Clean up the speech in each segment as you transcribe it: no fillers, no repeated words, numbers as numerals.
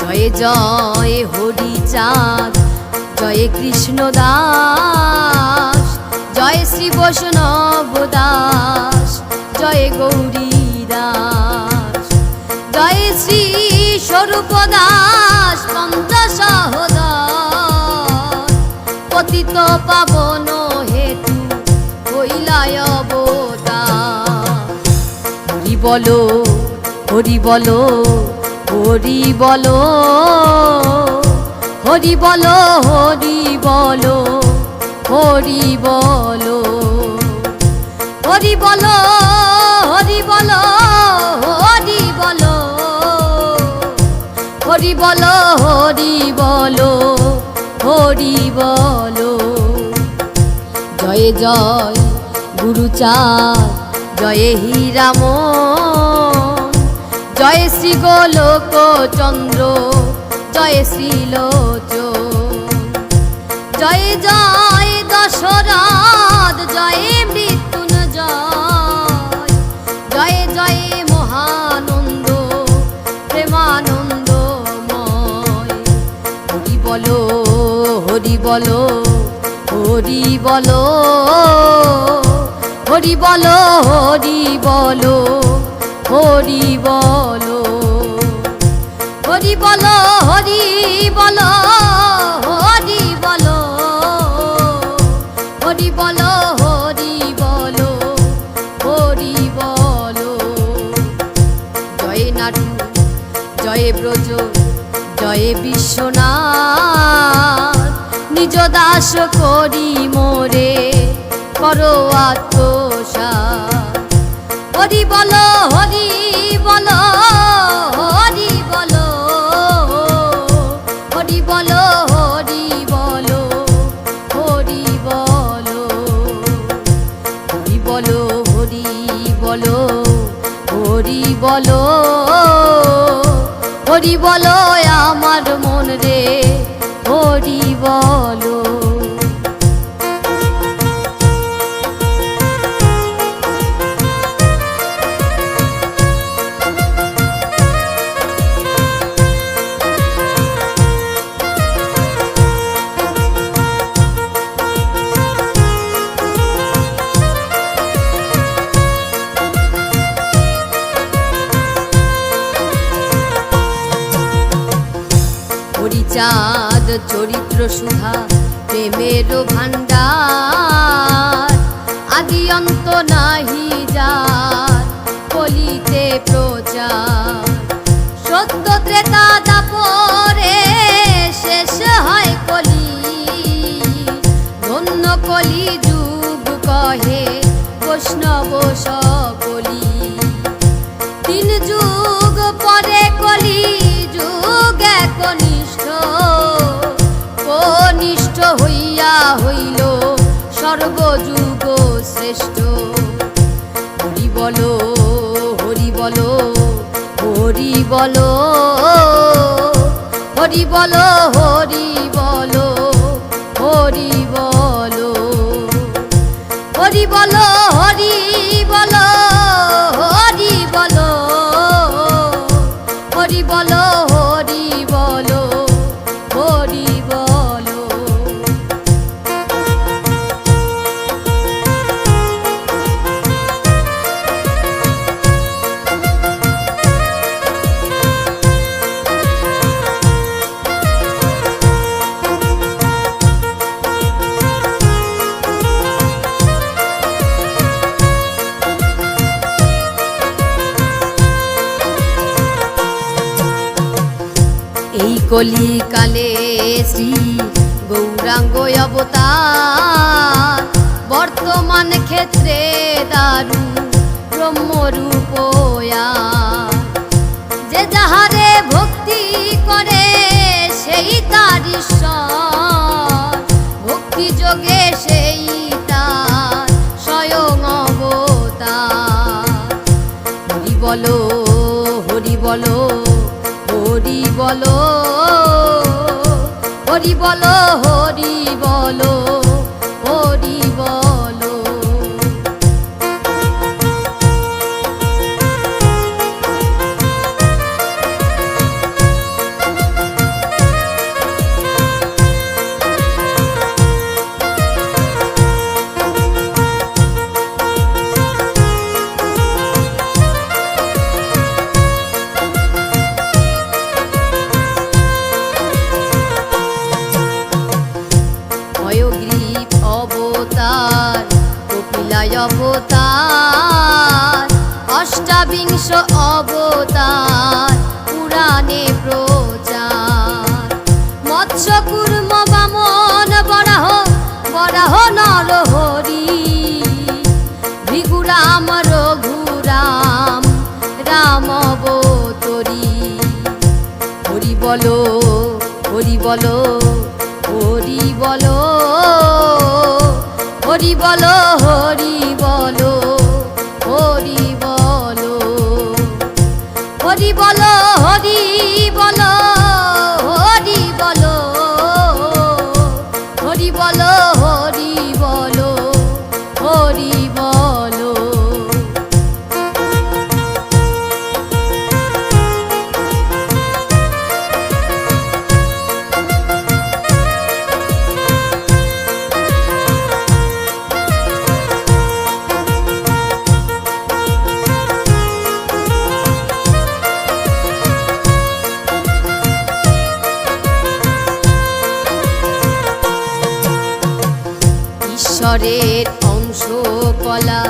জয় জয় হরিচাঁদ, জয় কৃষ্ণ দাস, জয় শ্রী বৈষ্ণব দাস, জয় গৌরী দাস, জয় শ্রী স্বরূপ দাস পঞ্চসহোদর, পতিত পাবন হেতু হইলায় অবতার। হরি বলো হরি বলো হরি বলো, হরি বলো হরি বলো, হরি বলো, হরি বলো হরি বলো, হরি বলো, হরি বলো হরি বলো, হরি বলো। জয় জয় গুরুচাঁদ, জয় হীরামন, জয় শ্রী গোলক চন্দ্র, জয় শ্রীলোচন, জয় জয় দশরথ, জয় মৃত্যুঞ্জয়, জয় জয় মহানন্দ প্রেমানন্দময়। হরি বলো হরি বলো হরি বলো, হরি বলো হরি বলো, হরি বলো, হরি বলো হরি বলো, হরি বলো, হরি বলো হরি বলো, হরি বলো। জয় নাটু জয় ব্রজ, জয় বিশ্বনাথ, নিজ দাস করি মোরে করো আত্মসাৎ। হরি বলো হরি বলো, হরি বলো, হরি বলো হরি বলো, হরি বলো, হরি বলো হরি বলো, হরি বলো, হরি বলো আমার মন রে, হরি বলো। হরিচাঁদ চরিত্র সুধা প্রেমের ভাণ্ডার, আদি অন্ত নাহি যার কলিতে প্রচার। সত্য ত্রেতা দাপরে শেষ হয় কলি, ধন্য কলি যুগ কহে বৈষ্ণব সকলি। তিন যুগ পরে কলি যুগ একনিষ্ঠ, কনিষ্ঠ হইয়া হইল সর্বযুগ শ্রেষ্ঠ। হরি বলো হরি বলো হরি বলো, হরি বলো হরি বলো, হরি বলো, হরি বলো হরি বলো, হরি বলো, হরি বলো হরি বলো, হরি বলো। এই কলিকালে শ্রী গৌরাঙ্গ অবতার, বর্তমান ক্ষেত্রে দারু ব্রহ্মরূপয়া। যে যাহারে ভক্তি করে সেই তার ঈশ্বর, ভক্তি যোগে সেই তার স্বয়ং অবতার। হরি বলো হরি বলো হরি বলো, হরি বলো হরি বলো, হরি বলো। অবতার পুরাণে প্রচার। মৎস্য কুর্ম বামন বরাহ, বরাহ নরহরি, ভৃগুরাম রঘুরাম রাম অবতরী। হরি বলো, হরি বলো, হরি বলো, হরি বলো, হরি বলো, হরি বলো, হরি বলো, হরি বলো, হরি বলো, হরি বলো, হরি বলো, হরি বলো। ঈশ্বরের অংশ কলা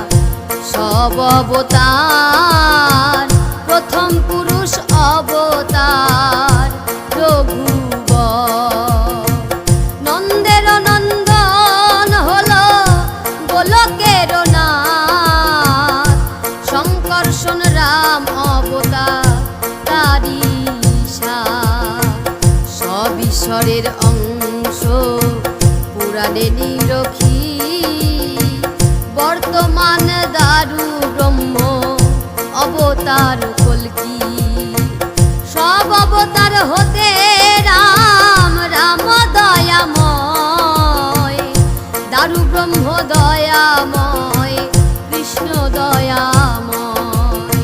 সব অবতার, প্রথম পুরুষ অবতার রঘুবর। নন্দের নন্দন হলো গোলকের নাথ, শঙ্কর্ষণ রাম অবতার তারি সাথ। সব ঈশ্বরের অংশ পুরাণে নিরখি, বর্তমান দারু ব্রহ্ম অবতার কল্কি। সব অবতার হতে রাম রাম দয়াময়, দারু ব্রহ্ম দয়াময়, কৃষ্ণ দয়াময়।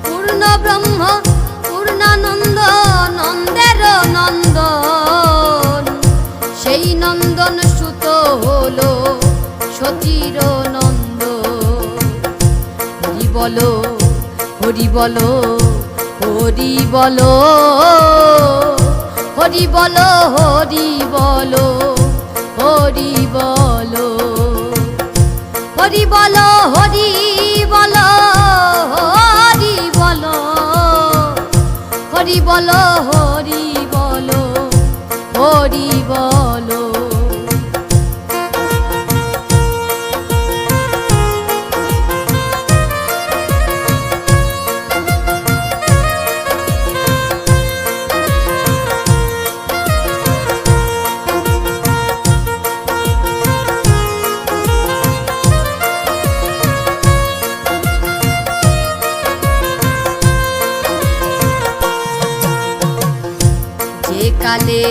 পূর্ণ ব্রহ্ম পূর্ণানন্দ নন্দের নন্দন, সেই নন্দন সুত হলো সতীর নন্দ। হরি বলো, হরি বলো, হরি বলো, হরি বলো, হরি বলো, হরি বলো, হরি বলো, হরি বলো, হরি বলো, হরি বলো, হরি বলো, হরি বলো। যে কালে